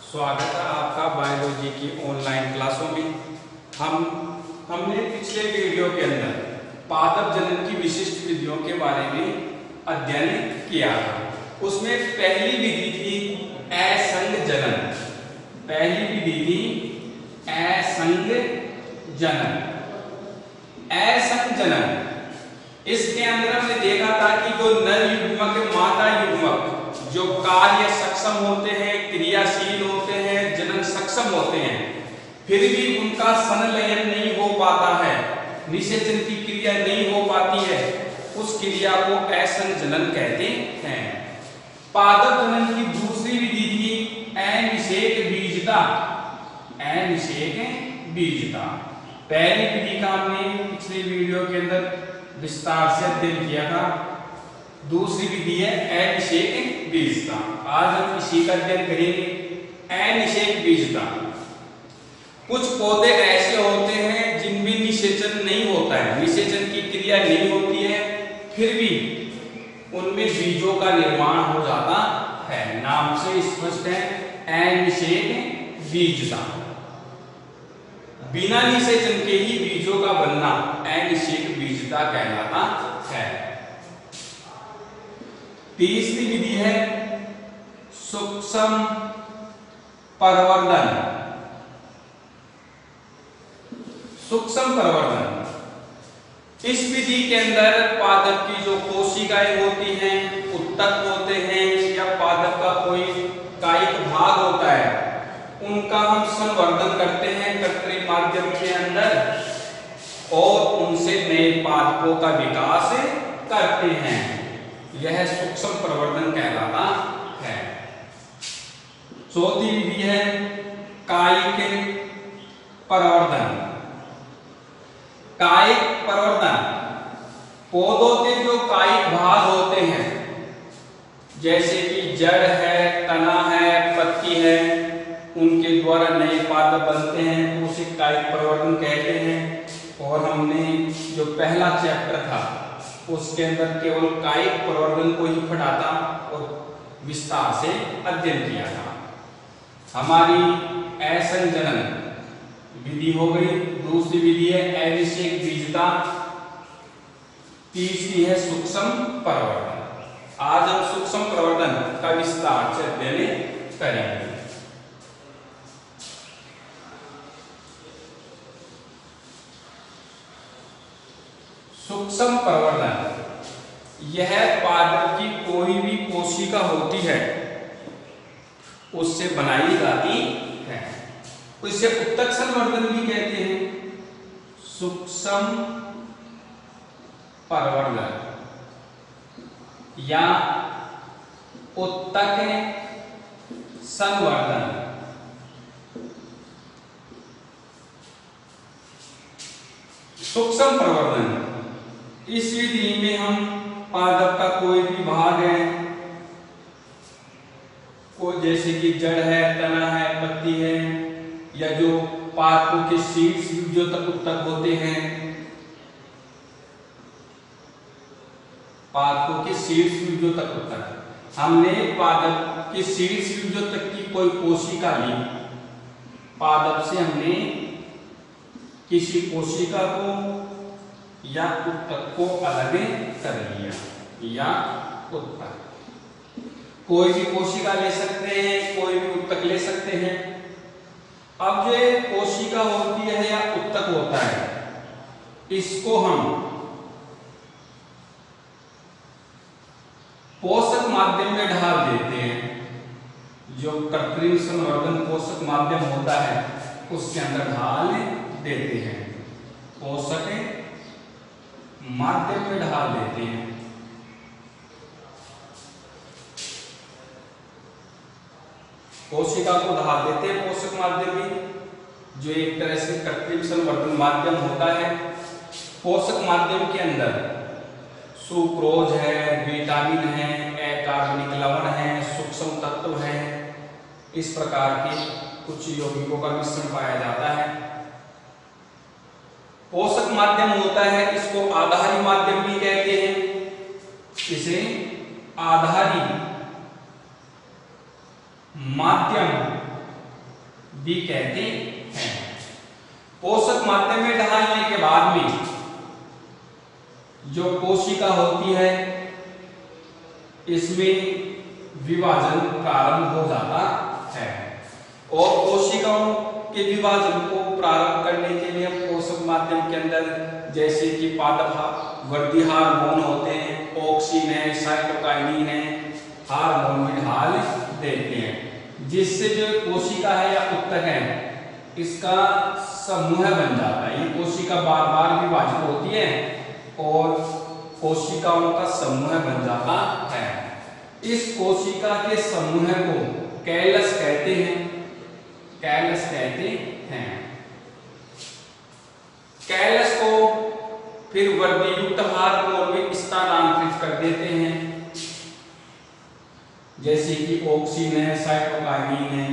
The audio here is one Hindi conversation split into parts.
स्वागत है आपका बायोलॉजी की ऑनलाइन क्लासों में। हमने पिछले वीडियो के अंदर पादप जनन की विशिष्ट विधियों के बारे में अध्ययन किया था। उसमें पहली विधि थी असंग जनन। पहली विधि थी असंग जनन। असंग जनन इसके अंदर हमने देखा था कि जो नर युग्मक मादा युग्मक जो कार्य सक्षम होते हैं, क्रियाशील होते हैं, जनन सक्षम होते हैं, फिर भी उनका संलयन नहीं हो पाता है, निषेचन की क्रिया नहीं हो पाती है, उस क्रिया को असंग जनन कहते हैं। पादप जनन की दूसरी विधि थी अनिषेक बीजता। अनिषेक बीजता पहली विधि का हमने पिछले वीडियो के अंदर विस्तार से अध्ययन किया था। दूसरी विधि है अनिषेक बीजता। आज हम इसी का अध्ययन करेंगे। अनिषेक बीजता कुछ पौधे ऐसे होते हैं जिनमें निषेचन नहीं होता है, निषेचन की क्रिया नहीं होती है, फिर भी उनमें बीजों का निर्माण हो जाता है। नाम से स्पष्ट है अनिषेक बीजता। बिना निषेचन के ही बीजों का बनना अनिषेक बीजता कहलाता है। तीसरी विधि है सूक्ष्म प्रवर्धन। सूक्ष्म प्रवर्धन इस विधि के अंदर पादप की जो कोशिकाएं होती हैं, उत्तक होते हैं या पादप का कोई कायिक भाग होता है, उनका हम संवर्धन करते हैं कृत्रिम माध्यम के अंदर और उनसे नए पादपों का विकास करते हैं। यह सूक्ष्म प्रवर्धन कहलाता है। चौथी विधि है कायिक प्रवर्धन। कायिक प्रवर्धन पौधों के जो कायिक भाग होते हैं, जैसे कि जड़ है, तना है, पत्ती है, उनके द्वारा नए पादप बनते हैं तो उसे कायिक प्रवर्धन कहते हैं। और हमने जो पहला चैप्टर था उसके अंदर केवल कायिक प्रवर्धन को ही पढ़ा था और विस्तार से अध्ययन किया था। हमारी असंग जनन विधि हो गई। दूसरी विधि है अनिषेक बीजता। तीसरी है सूक्ष्म प्रवर्धन। आज हम सूक्ष्म प्रवर्धन का विस्तार से अध्ययन करेंगे। सूक्ष्म प्रवर्धन यह पादप की कोई भी कोशिका होती है उससे बनाई जाती है। इसे उत्तक संवर्धन भी कहते हैं। सूक्ष्म प्रवर्धन या उत्तक संवर्धन। सूक्ष्म प्रवर्धन इस विधि में हम पादप का कोई भी भाग है, कोई जैसे कि जड़ है, तना है, पत्ती है, या जो पादपों के शीर्ष जो तक उत्तक होते हैं, पादपों के शीर्ष जो तक उत्तक, हमने पादप के शीर्ष जो तक की कोई कोशिका ली, पादप से हमने किसी कोशिका को या उत्तक को अलग कर लिया। या उत्तक कोई भी कोशिका ले सकते हैं, कोई भी उत्तक ले सकते हैं। अब जो कोशिका होती है या उत्तक होता है, इसको हम पोषक माध्यम में ढाल देते हैं। जो कृत्रिम संवर्धन पोषक माध्यम होता है उसके अंदर ढाल देते हैं, पोषक माध्यम में ढाल देते हैं। कोशिका को ढाल देते हैं पोषक माध्यम में, जो एक तरह से कृत्रिम संवर्धन माध्यम होता है। पोषक माध्यम के अंदर सुक्रोज है, विटामिन है, अकार्बनिक लवण है, सूक्ष्म तत्व है, इस प्रकार के कुछ यौगिकों का मिश्रण पाया जाता है। पोषक माध्यम होता है, इसको आधारी माध्यम भी कहते हैं। इसे आधारी माध्यम भी कहते हैं। पोषक माध्यम में ढालने के बाद में जो कोशिका होती है इसमें विभाजन प्रारंभ हो जाता है और कोशिकाओं के विभाजन को प्रारंभ करने के लिए पोषक माध्यम के अंदर जैसे कि पादप वृद्धि हार्मोन होते हैं, ऑक्सिन है, साइटोकाइनिन है, हार्मोन भी ढाल देते हैं, जिससे जो कोशिका है या उत्तक है इसका समूह बन जाता है। ये कोशिका बार बार विभाजित होती है और कोशिकाओं का समूह बन जाता है। इस कोशिका के समूह को कैलस कहते हैं, कैलस कहते हैं। कैलस को फिर वृद्धि युक्त हार्मोन में स्थानांतरित कर देते हैं, जैसे कि ऑक्सिन है, साइटोकाइनिन है,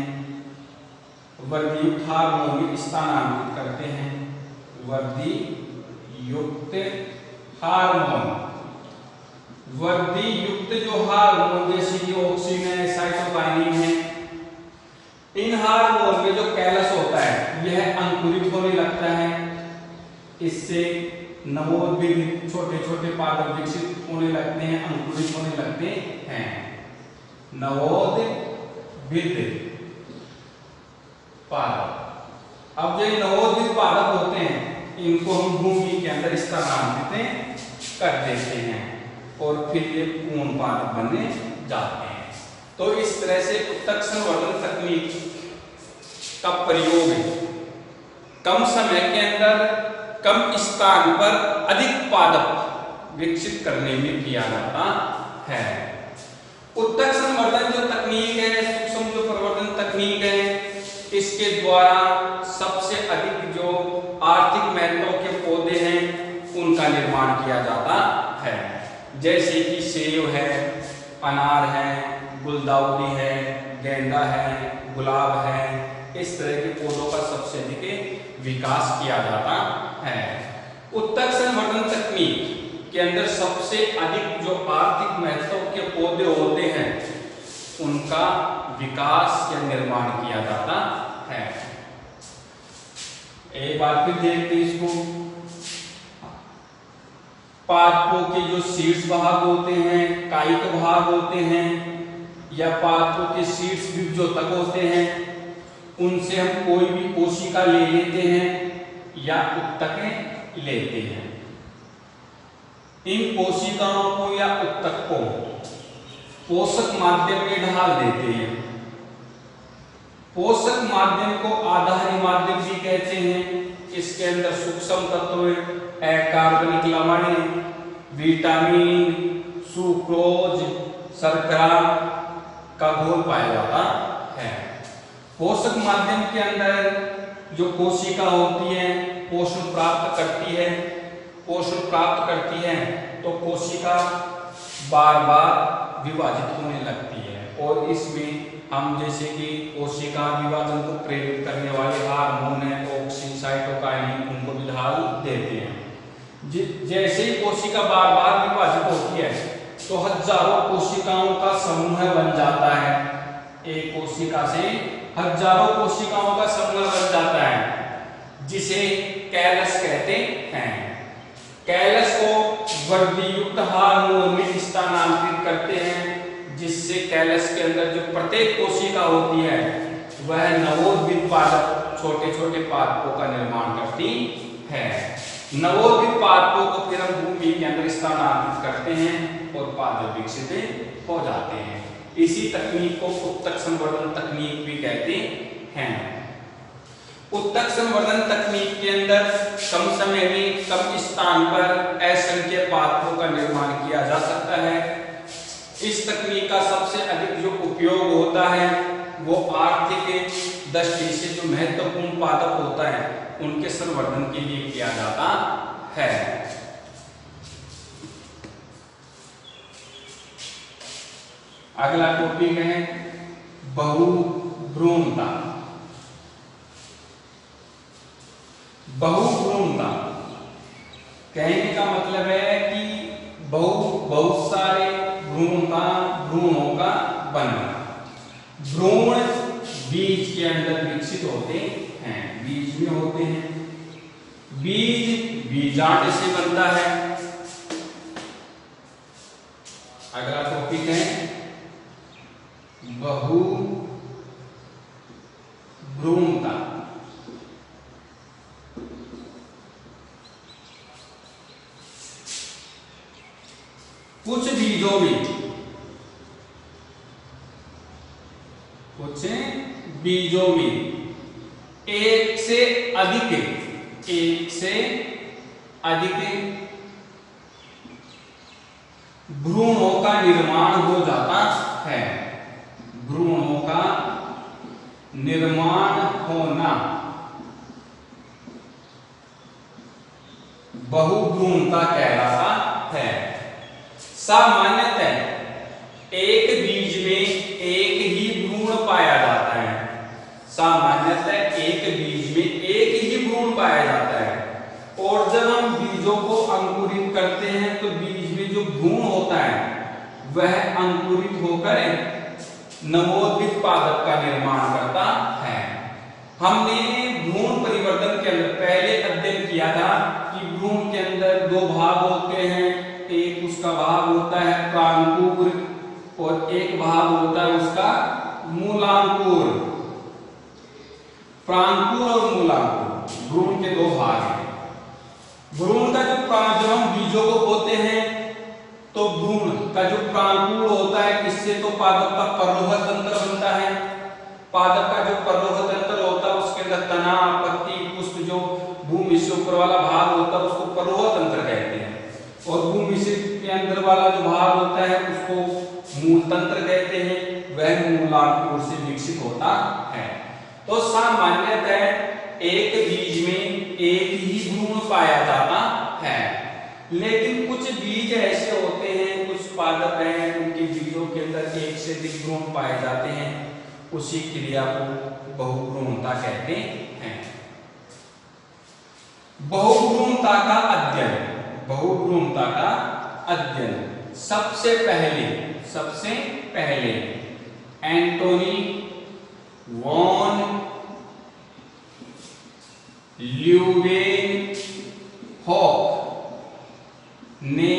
वृद्धि युक्त हार्मोन में स्थानांतरित करते हैं। वृद्धि युक्त हार्मोन, वृद्धि युक्त जो हार्मोन जैसे कि ऑक्सिन है, साइटोकाइनिन है, इन हार्मोन में जो कैलस होता है यह अंकुरित होने लगता है। इससे नवोद्भिद छोटे छोटे पादप विकसित होने लगते हैं, अंकुरित होने लगते हैं। नवोद्भिद पादप, अब जो नवोद्भिद पादप होते हैं इनको हम भूमि के अंदर स्थानांतरित कर देते हैं और फिर ये पूर्ण पादप बनने जाते हैं। तो इस तरह से उत्तक संवर्धन तकनीक का प्रयोग कम समय के अंदर कम स्थान पर अधिक पादप विकसित करने में किया जाता है। उत्तक संवर्धन जो तकनीक है, सूक्ष्म जो प्रवर्धन तकनीक है, इसके द्वारा सबसे अधिक जो आर्थिक महत्व के पौधे हैं उनका निर्माण किया जाता है, जैसे कि सेब है, अनार है, गुलदाउदी है, गेंदा है, गुलाब है। इस तरह के पौधों का सबसे अधिक विकास किया जाता है। उत्तक संवर्धन तकनीक के अंदर सबसे अधिक जो आर्थिक महत्व के पौधे होते हैं उनका विकास या निर्माण किया जाता है। एक बार फिर देखते हैं इसको। पादपों के जो शीर्ष भाग होते हैं, कायिक भाग होते हैं या पादपों के शीर्ष जो तक होते हैं, उनसे हम कोई भी कोशिका ले लेते हैं या उत्तकें लेते हैं। इन कोशिकाओं को या उत्तक को पोषक माध्यम में ढाल देते हैं। पोषक माध्यम को आधारी माध्यम भी कहते हैं। इसके अंदर सूक्ष्म तत्व, अकार्बनिक लवण, विटामिन, सुक्रोज, शर्करा का घोल पाया जाता है। पोषक माध्यम के अंदर जो कोशिका होती है पोषण प्राप्त करती है, पोषण प्राप्त करती है तो कोशिका बार बार विभाजित होने लगती है और इसमें हम जैसे कि कोशिका विभाजन को प्रेरित करने वाले हार्मोन है, ऑक्सिन, साइटोकाइनिन, उनको भी ढाल देते हैं। जैसे ही कोशिका बार बार विभाजित होती है तो हजारों कोशिकाओं का समूह बन जाता है। एक कोशिका से हजारों कोशिकाओं का समूह बन जाता है, जिसे कैलस कहते हैं। कैलस को वृद्धि युक्त हार्मोन में स्थानांतरित करते हैं, जिससे कैलस के अंदर जो प्रत्येक कोशिका होती है वह नवोद्भिद पादप, छोटे छोटे पादपों का निर्माण करती है। नवोद्भिद पादपों को फिर हम भूमि के अंदर स्थानांतरित करते हैं और पादप विकसित हो जाते हैं। इसी तकनीक को उत्तक संवर्धन तकनीक भी कहते हैं। उत्तक संवर्धन तकनीक के अंदर कम समय में कम स्थान पर असंख्य पादपों का निर्माण किया जा सकता है। इस तकनीक का सबसे अधिक जो उपयोग होता है वो आर्थिक दृष्टि से जो महत्वपूर्ण पादप होता है उनके संवर्धन के लिए किया जाता है। अगला टॉपिक है बहुभ्रूणता। बहुभ्रूणता कहने का मतलब है कि बहुत सारे भ्रूणों का बनना। भ्रूण बीज के अंदर विकसित होते हैं, बीज में होते हैं। बीज बीजांड से बनता है। अगला टॉपिक है बहुभ्रूणता। कुछ बीजों में एक से अधिक भ्रूणों का निर्माण हो जाता है। भ्रूणों का निर्माण होना बहुभ्रूणता कहलाता है। सामान्यतः एक बीज में एक ही भ्रूण पाया जाता है। सामान्यतः एक बीज में एक ही भ्रूण पाया जाता है। और जब हम बीजों को अंकुरित करते हैं तो बीज में जो भ्रूण होता है वह अंकुरित होकर नवोदित पादप का निर्माण करता है। हमने भ्रूण परिवर्तन के अंदर पहले अध्ययन किया था कि भ्रूण के अंदर दो भाग होते हैं। एक उसका भाग होता है प्रांकुर और एक भाग होता है उसका मूलांकुर। प्रांकुर और मूलांकुर भ्रूण के दो भाग हैं। भ्रूण का जब हम बीजों को बोते हैं तो भ्रूण का जो प्रांकुर होता है इससे तो पादप का पर्रोह तंत्र बनता है। पादप का जो पर्रोह तंत्र होता है उसके अंदर तना, पत्ती, पुष्प जो भूमि से ऊपर वाला भाग होता है उसको पर्रोह तंत्र कहते हैं। और भूमि से के अंदर वाला जो भाग होता है उसको मूल तंत्र कहते हैं। वह मूलांकुर से विकसित होता है। तो सामान्यतः एक बीज में एक ही भ्रूण पाया जाता है। लेकिन कुछ बीज ऐसे होते हैं, कुछ पादप हैं, उनके बीजों के अंदर एक से अधिक भ्रूण पाए जाते हैं। उसी क्रिया को बहुभ्रूणता कहते हैं। बहुभ्रूणता का अध्ययन सबसे पहले एंटोनी वॉन ल्यूवेनहॉक ने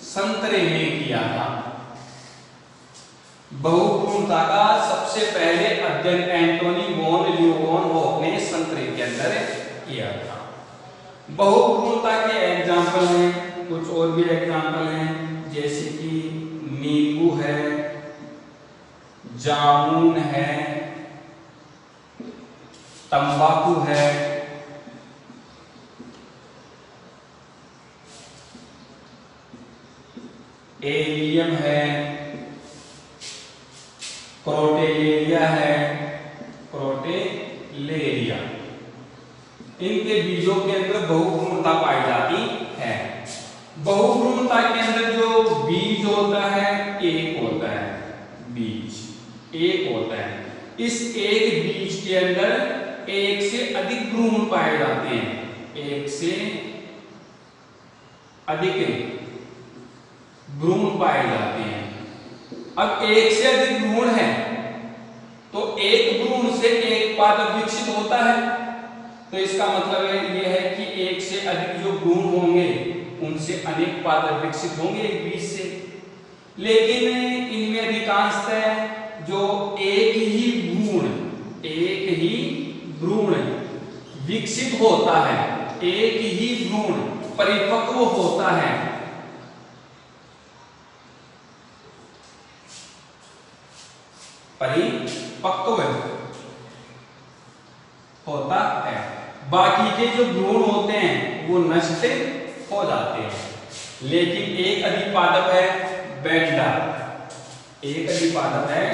संतरे में किया था। बहुभ्रूणता का सबसे पहले अध्ययन एंटोनी वॉन ल्यूवेनहॉक ने संतरे के अंदर किया था। बहुभ्रूणता के एग्जाम्पल हैं, कुछ और भी एग्जाम्पल हैं, जैसे कि नींबू है, जामुन है, तंबाकू है, एलियम है, क्रोटेलेरिया है, क्रोटेलेरिया। इनके बीजों के अंदर बहुभ्रूणता पाई जाती है। बहुभ्रूणता के अंदर जो बीज होता है एक होता है, बीज एक होता है। इस एक बीज के अंदर एक से अधिक भ्रूण पाए जाते हैं। एक से अधिक भ्रूण पाए जाते हैं। अब एक से अधिक भ्रूण है तो एक भ्रूण से एक पादप विकसित होता है। तो इसका मतलब यह है कि एक से अधिक जो भ्रूण होंगे उनसे अनेक पादप विकसित होंगे एक बीज से। लेकिन इनमें अधिकांशतः जो एक ही भ्रूण विकसित होता है, एक ही भ्रूण परिपक्व होता है। परिपक्व होता है। बाकी के जो भ्रूण होते हैं वो नष्ट हो जाते हैं। लेकिन एक अधिपादप है बेंडा, एक अधिपादप है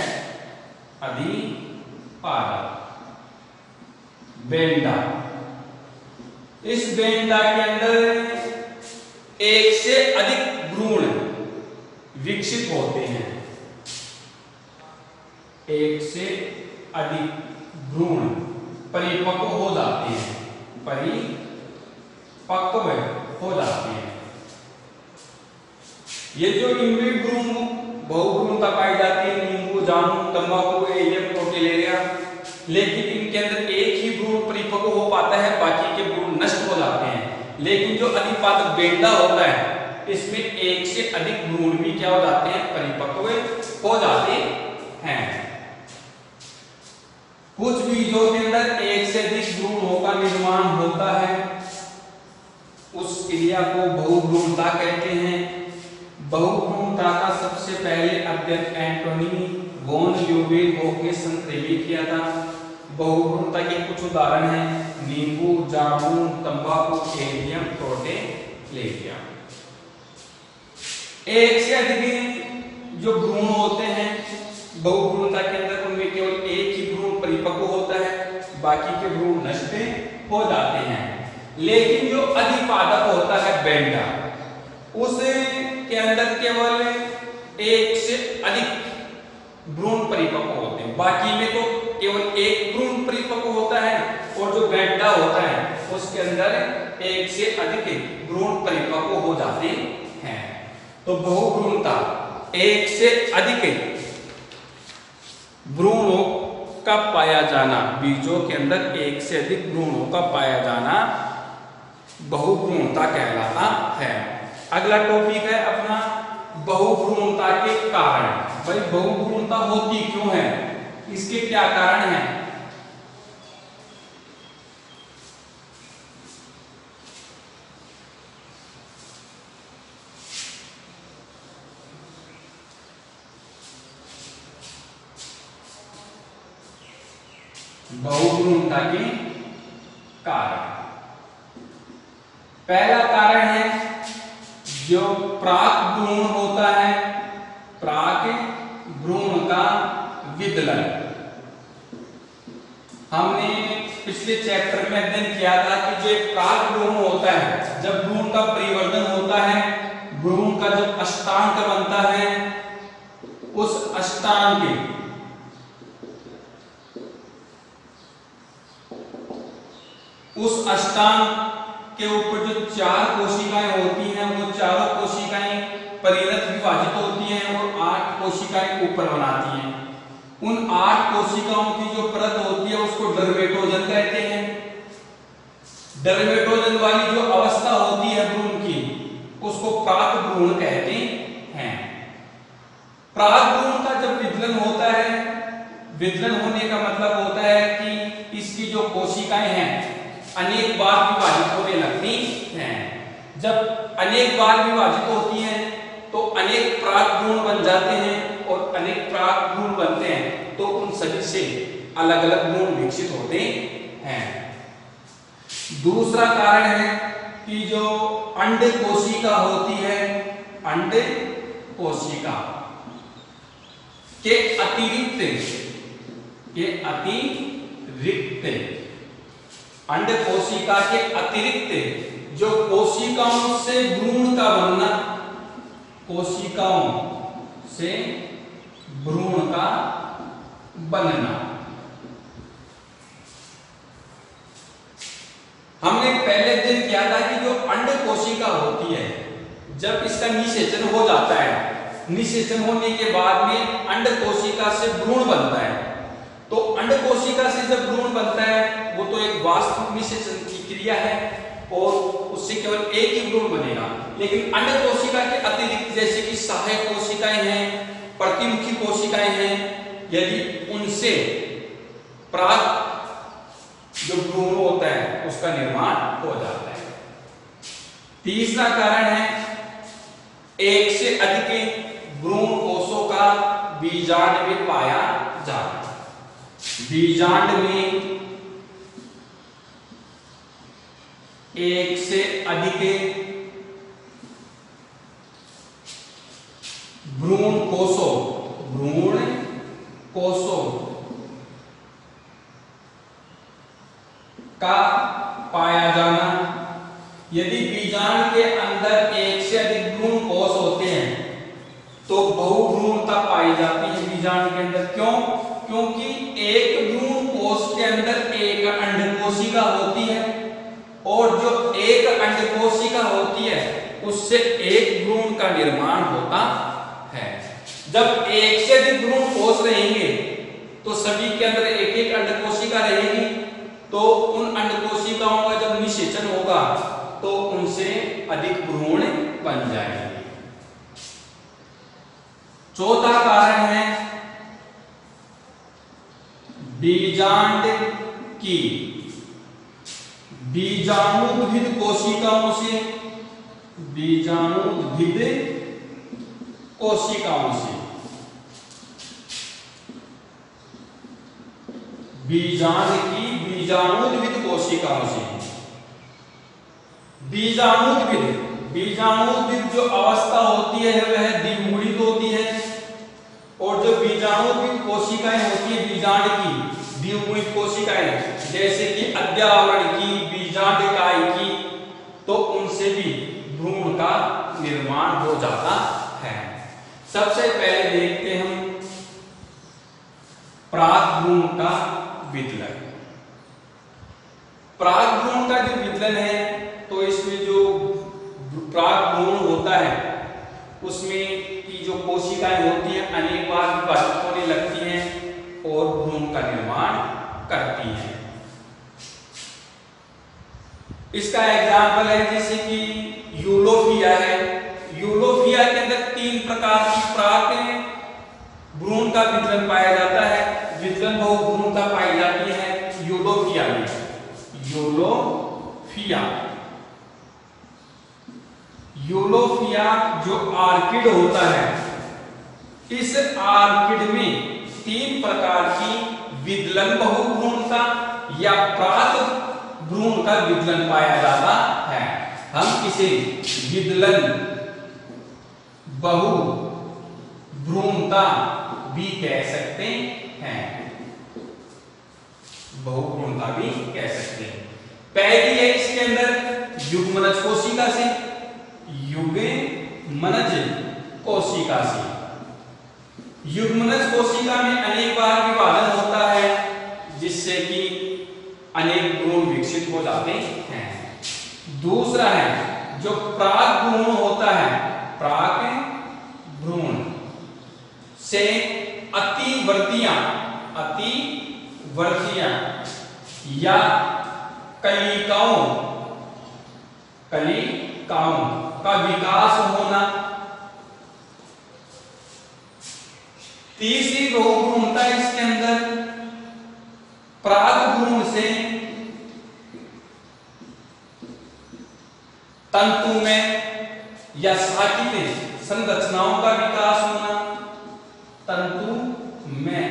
बेंडा। इस बेंडा के अंदर एक से अधिक भ्रूण विकसित होते हैं। एक से अधिक भ्रूण परिपक्व हो जाते हैं, परिपक्व हो जाते हैं। ये जो इनमें भ्रूण बहुभ्रूणता पाई जाती है, नींबू, जामुन, तंबाकू, एलियम, क्रोटेलेरिया, लेकिन इनके अंदर एक ही भ्रूण परिपक्व हो पाता है, बाकी के भ्रूण नष्ट हो जाते हैं। लेकिन जो अधिपादक बेंडा होता है इसमें एक से अधिक भ्रूण भी क्या हो जाते हैं, परिपक्व हो जाते हैं। कुछ बीजों के अंदर एक से अधिक भ्रूणों का निर्माण होता है, उस क्रिया को बहुभ्रूणता कहते हैं। बहुभ्रूणता का सबसे पहले अध्ययन एंटोनी वॉन ल्यूवेनहोफ ने सन 23 में किया था। बहुभ्रूणता के कुछ उदाहरण हैं, नींबू, जामुन, तंबाकू, एलियम, प्रोटेलेरिया। एक से अधिक जो भ्रूण होते हैं बहुभ्रूणता के अंदर, उनमें केवल एक ही भ्रूण परिपक्व होता है, बाकी के भ्रूण नष्ट हो जाते हैं। लेकिन जो अधिपादक होता है बेंडा, उसके अंदर केवल एक से अधिक भ्रूण परिपक्व होते हैं, बाकी में तो केवल एक भ्रूण परिपक्व होता है। और जो बेंडा होता है उसके अंदर एक से अधिक भ्रूण परिपक्व हो जाते हैं। तो बहुभ्रूणता एक से अधिक भ्रूणों का पाया जाना, बीजों के अंदर एक से अधिक भ्रूणों का पाया जाना बहुभ्रूणता कहलाता है। अगला टॉपिक है अपना बहुभ्रूणता के कारण। भाई बहुभ्रूणता होती क्यों है, इसके क्या कारण हैं? बहुभ्रूणता के कारण, पहला कारण है जो प्राक भ्रूण होता है, प्राक भ्रूण का विदलन। हमने पिछले चैप्टर में अध्ययन किया था कि जो प्राक भ्रूण होता है, जब भ्रूण का परिवर्तन होता है, भ्रूण का जब अष्टांग बनता है, उस अष्टांग के ऊपर जो 4 कोशिकाएं होती हैं, वो चारों कोशिकाएं परिरथ विभाजित होती हैं और 8 कोशिकाएं ऊपर बनाती हैं। उन 8 कोशिकाओं की जो परत होती है उसको डर्मेटोजन कहते हैं। डर्मेटोजन वाली जो अवस्था होती है भ्रूण की, उसको प्राक भ्रूण कहते हैं। प्राक भ्रूण का जब विदलन होता है, विदलन होने का मतलब होता है कि इसकी जो कोशिकाएं हैं अनेक बार विभाजित होने लगती हैं। जब अनेक बार विभाजित होती हैं तो अनेक प्राक भ्रूण बन जाते हैं, और अनेक प्राक भ्रूण बनते हैं तो उन सभी से अलग अलग भ्रूण विकसित होते हैं। दूसरा कारण है कि जो अंड कोशिका होती है, अंड कोशिका के अतिरिक्त अंड कोशिका के अतिरिक्त जो कोशिकाओं से भ्रूण का बनना, कोशिकाओं से भ्रूण का बनना। हमने पहले दिन किया था कि जो अंड कोशिका होती है, जब इसका निषेचन हो जाता है, निषेचन होने के बाद में अंड कोशिका से भ्रूण बनता है। तो अंड कोशिका से जब भ्रूण बनता है वो तो एक वास्तविक निषेचन की क्रिया है और उससे केवल एक ही भ्रूण बनेगा। लेकिन अंड कोशिका के अतिरिक्त जैसे कि सहायक कोशिकाएं हैं, प्रतिमुखी कोशिकाएं हैं, यदि उनसे प्राक जो भ्रूण होता है उसका निर्माण हो जाता है। तीसरा कारण है एक से अधिक भ्रूण कोषों का बीजांड में पाया जाना। बीजांड में एक से अधिक भ्रूण कोषों का पाया जाना। यदि बीजांड के अंदर एक से अधिक भ्रूण कोष होते हैं तो बहुभ्रूणता पाई जाती है बीजांड के अंदर। क्यों? क्योंकि एक भ्रूण कोष के अंदर एक अंड कोशिका होती है और जो एक अंड कोशिका होती है उससे एक भ्रूण का निर्माण होता है। जब एक से अधिक भ्रूण कोष रहेंगे तो तो सभी के अंदर एक एक अंड कोशिका रहेगी, तो उन अंड कोशिकाओं का जब निषेचन होगा तो उनसे अधिक भ्रूण बन जाएंगे। चौथा कारण है बीजांड की बीजाणुद्भिद कोशिकाओं से बीजाणुद्भिद कोशिकाओं से बीजांड की बीजाणुद्भिद कोशिकाओं से बीजाणुद्भिद जो अवस्था होती है वह द्विगुणित होती है, और जो बीजाणुद्भिद कोशिकाएं होती है बीजांड की द्विगुणित कोशिकाएं, जैसे कि अद्यावरण की, बीजांडकाय की, तो उनसे भी भ्रूण का निर्माण हो जाता है। सबसे पहले देखते हम प्रागभ्रूण का विदलन। प्रागभ्रूण का जो विदलन है, तो इसमें जो प्रागभ्रूण होता है उसमें की जो कोशिकाएं होती हैं अनेक बार विभाजित होने लगती हैं और भ्रूण का निर्माण करती हैं। इसका एग्जाम्पल है जैसे कि यूलोफिया है। यूलोफिया के अंदर 3 प्रकार की प्राक भ्रूण का विदलन पाया जाता है, विदलन बहुभ्रूणता पाई जाती है यूलोफिया में। यूलोफिया जो आर्किड होता है, इस आर्किड में 3 प्रकार की विदलन बहुभ्रूणता या प्राक भ्रूण का विदलन पाया जाता है। हम इसे विदलन बहुभ्रूणता भी कह सकते हैं, बहुभ्रूणता भी कह सकते हैं। पहली है इसके अंदर युग्मनज कोशिका से, युग्मनज कोशिका से। युग्मनज कोशिका में अनेक बार विभाजन होता है जिससे कि अनेक भ्रूण विकसित हो जाते हैं। दूसरा है जो प्राक भ्रूण होता है, प्राक भ्रूण से अतिवर्तियां या कलिकाओं का विकास होना। तीसरी बहुभ्रूणता इसके अंदर प्राक भ्रूण से तंतु में या शाखित संरचनाओं का विकास होना। तंतु में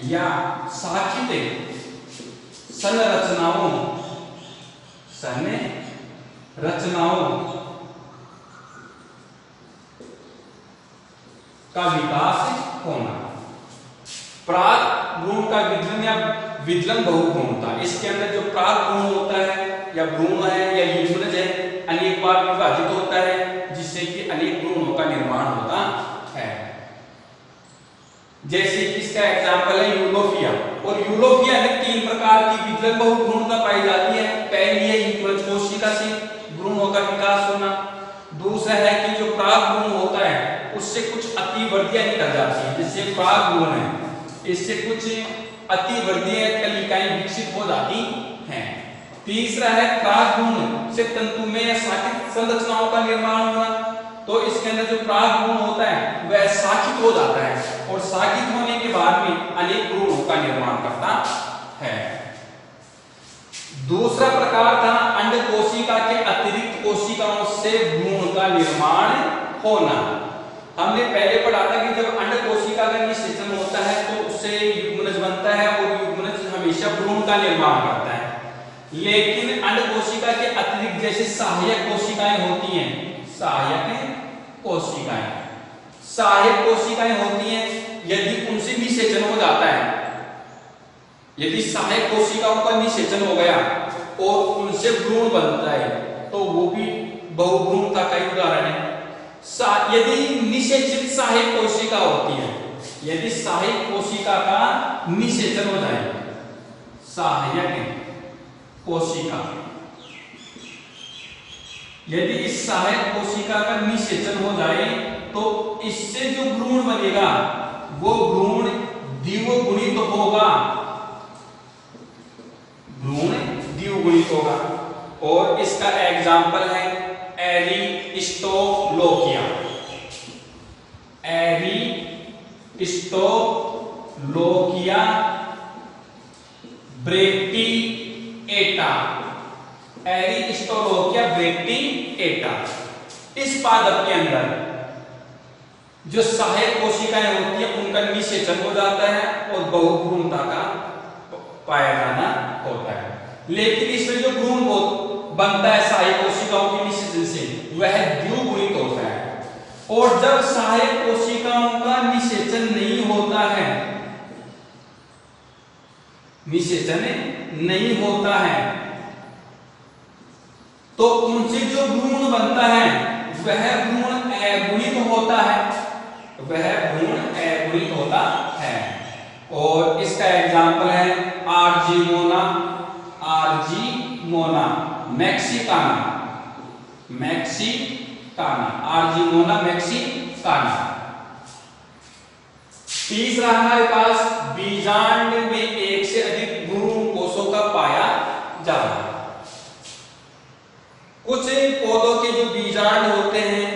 या शाखित संरचनाओं का विकास होना। प्राक भ्रूण का विदलन या विदलन बहुभ्रूणता, इसके अंदर जो प्राक भ्रूण होता है या भ्रूण है या युग्मनज है अनेक बार विभाजित होता है जिससे कि अनेक भ्रूणों का निर्माण होता है। जैसे कि इसका एग्जाम्पल है यूलोफिया, और यूलोफिया में 3 प्रकार की विदलन बहुभ्रूणता पाई जाती है। पहली है युग्मनज कोशिका से भ्रूणों का विकास होना। दूसरा है कि जो प्राक भ्रूण होता है उससे कुछ अतिवर्धियां निकल जाती हैं, जिससे प्राक भ्रूण है इससे कुछ अतिवर्धीय कलिकाएं विकसित हो जाती हैं। तीसरा है प्राक भ्रूण से तंतु में या शाखित संरचनाओं का निर्माण होना। तो इसके अंदर जो प्राक भ्रूण होता है वह शाखित हो जाता है और शाखित होने के बाद में अनेक भ्रूणों का निर्माण करता है। दूसरा प्रकार था अंड कोशिका के अतिरिक्त कोशिकाओं से भ्रूण का निर्माण होना। हमने पहले पढ़ा था कि जब अंड कोशिका का निषेचन होता है तो उससे युग्मनज बनता है और युग्मनज हमेशा भ्रूण का निर्माण करता है। लेकिन अंड कोशिका के अतिरिक्त जैसे सहायक कोशिकाएं होती हैं, सहायक कोशिकाएं होती हैं, यदि उनसे निषेचन हो जाता है, यदि सहायक कोशिकाओं का निषेचन हो गया और उनसे भ्रूण बनता है तो वो भी बहुभ्रूणता का उदाहरण है। यदि निषेचित सहायक कोशिका होती है, यदि सहायक कोशिका का निषेचन हो जाए, सहायक कोशिका, यदि इस सहायक कोशिका का निषेचन हो जाए तो इससे जो भ्रूण बनेगा वो भ्रूण द्विगुणित होगा द्विगुणित होगा। और इसका एग्जाम्पल है एरिस्टोलोकिया। एरिस्टोलोकिया ब्रेक्टिएटा। एरिस्टोलोकिया ब्रेक्टिएटा। इस पादप के अंदर जो सहायक कोशिकाएं होती है उनका निषेचन हो जाता है और बहुभ्रूणता का पाया जाना होता है। लेकिन इसमें जो भ्रूण बनता है सहायक कोशिकाओं के निषेचन से वह द्विगुणित होता है। और जब सहायक कोशिकाओं का निषेचन नहीं होता है, निषेचन नहीं होता है, तो उनसे जो भ्रूण बनता है वह भ्रूण अगुणित होता है। वह भ्रूण अगुणित होता है। और इसका एग्जाम्पल है आर्जीमोना। आर्जीमोना मैक्सिकाना। मैक्सिकाना। आर्जीमोना मैक्सिकाना। तीसरा हमारे पास बीजांड में एक से अधिक भ्रूण कोषों का पाया जाना। कुछ पौधों के जो बीजांड होते हैं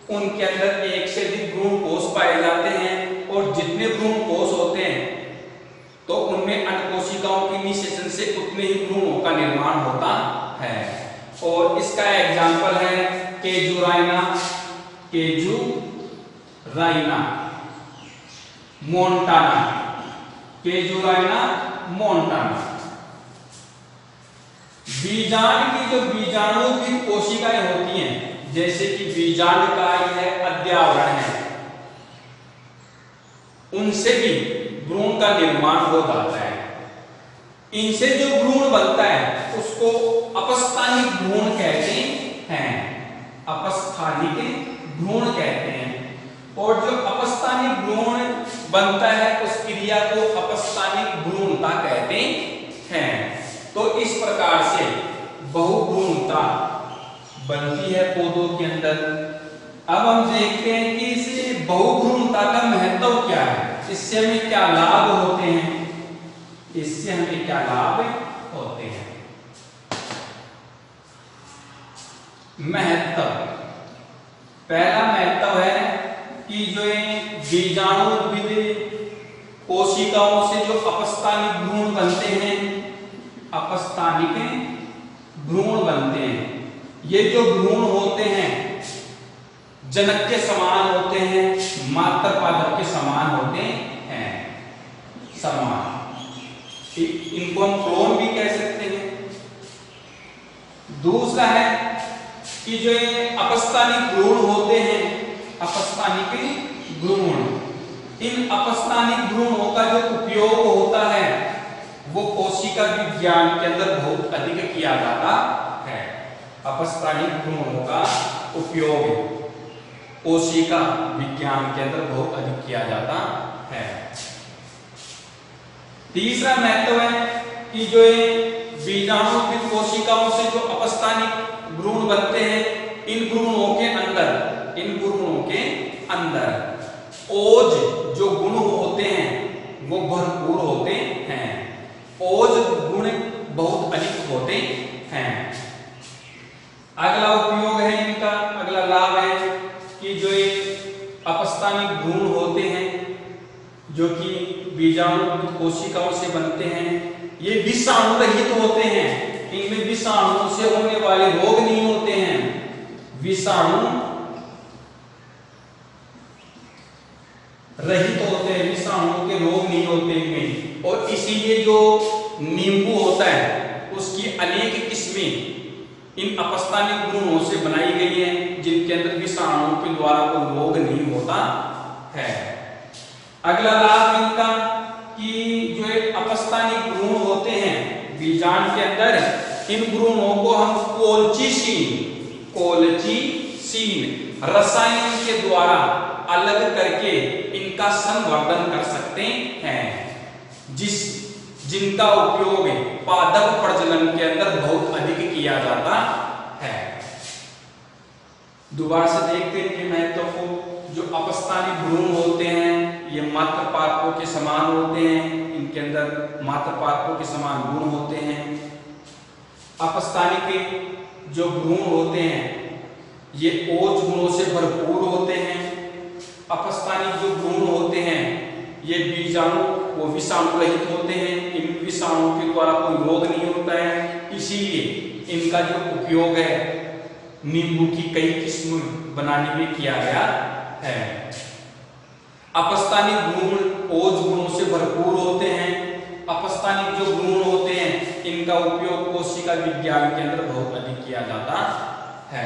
उनके अंदर एक से अधिक भ्रूण कोष पाए जाते हैं। और जितने भ्रूण कोष होते हैं तो उनमें अन्य कोशिकाओं के निषेचन से उतने ही भ्रूणों का निर्माण होता है। और इसका एग्जाम्पल है केजुराइना। केजुराइना मोन्टाना। केजुराइना मोन्टाना। बीजांड की जो बीजाणु की कोशिकाएं होती हैं, जैसे कि बीजांड का यह अध्यावरण है, उनसे भी भ्रूण का निर्माण हो जाता है। इनसे जो भ्रूण बनता है उसको अपस्थानिक भ्रूण कहते हैं। अपस्थानिक भ्रूण कहते हैं। और जो अपस्थानिक भ्रूण बनता है उस क्रिया को अपस्थानिक भ्रूणता कहते हैं। तो इस प्रकार से बहुभ्रूणता बनती है पौधों के अंदर। अब हम देखते हैं कि इस बहुभ्रूणता का महत्व क्या है, इससे हमें क्या लाभ होते हैं। इससे हमें क्या लाभ होते हैं। महत्व, पहला महत्व है कि जो बीजाणुविद कोशिकाओं से जो अपस्थानिक भ्रूण बनते हैं, अपस्थानिक भ्रूण बनते हैं, ये जो भ्रूण होते हैं जनक के समान होते हैं, मात्र पादप के समान होते हैं। समान, इनको हम क्लोन भी कह सकते हैं। दूसरा है कि जो अपस्थानिक भ्रूण होते हैं, अपस्थानिक भ्रूण, इन अपस्थानिक भ्रूणों का जो उपयोग होता है वो कोशिका विज्ञान के अंदर बहुत अधिक किया जाता है। अपस्थानिक भ्रूणों का उपयोग कोशिका विज्ञान के अंदर बहुत अधिक किया जाता है। तीसरा महत्व है कि जो बीजाणुविद कोशिकाओं से जो अपस्थानिक भ्रूण बनते हैं, इन भ्रूणों के अंदर ओज जो गुण होते हैं वो भरपूर होते हैं। ओज गुण बहुत अधिक होते हैं। अगला उपयोग है इनका, अगला लाभ है कि जो अपस्थानिक भ्रूण होते हैं जो कि बीजाणु कोशिकाओं से बनते हैं, ये विषाणु रहित होते हैं। इनमें विषाणु से होने वाले रोग नहीं होते हैं। विषाणु रहित होते हैं, विषाणु के रोग नहीं होते इनमें। और इसीलिए जो नींबू होता है उसकी अनेक किस्में इन अपस्थानिक भ्रूणों से बनाई गई हैं, जिनके अंदर विषाणु के द्वारा कोई रोग नहीं होता है। अगला लाभ इनका कि जो अपस्थानिक भ्रूण होते हैं बीजांड के अंदर, इन भ्रूणों को हम कोल्चिसीन रसायन के द्वारा अलग करके इनका संवर्धन कर सकते हैं, जिनका उपयोग पादप प्रजनन के अंदर बहुत अधिक किया जाता है। दोबारा से देखते हैं कि महत्व को। जो अपस्थानिक भ्रूण होते हैं ये मात्र पादपों के समान होते हैं, इनके अंदर मात्र पादपों के समान गुण होते हैं। अपस्थानिक जो भ्रूण होते हैं ये ओज गुणों से भरपूर होते हैं। अपस्थानिक जो भ्रूण होते हैं ये बीजाणु वो विषाणु रहित होते हैं। इन विषाणुओं के द्वारा कोई रोग नहीं होता है, इसीलिए इनका जो उपयोग है नींबू की कई किस्म बनाने में किया गया है। अपस्थानिक भ्रूण ओज गुणों से भरपूर होते हैं। अपस्थानिक जो भ्रूण होते हैं इनका उपयोग कोशिका विज्ञान के अंदर बहुत अधिक किया जाता है।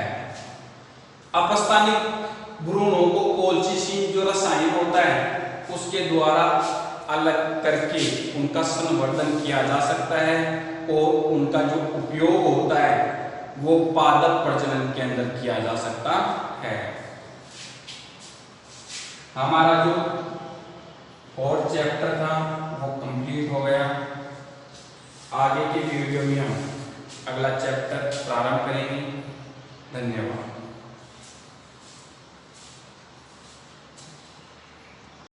अपस्थानिक भ्रूणों को कोल्चिसिन जो रसायन होता है उसके द्वारा अलग करके उनका संवर्धन किया जा सकता है और उनका जो उपयोग होता है वो पादप प्रजनन के अंदर किया जा सकता है। हमारा जो 4th चैप्टर था वो कंप्लीट हो गया। आगे के वीडियो में हम अगला चैप्टर प्रारंभ करेंगे। धन्यवाद।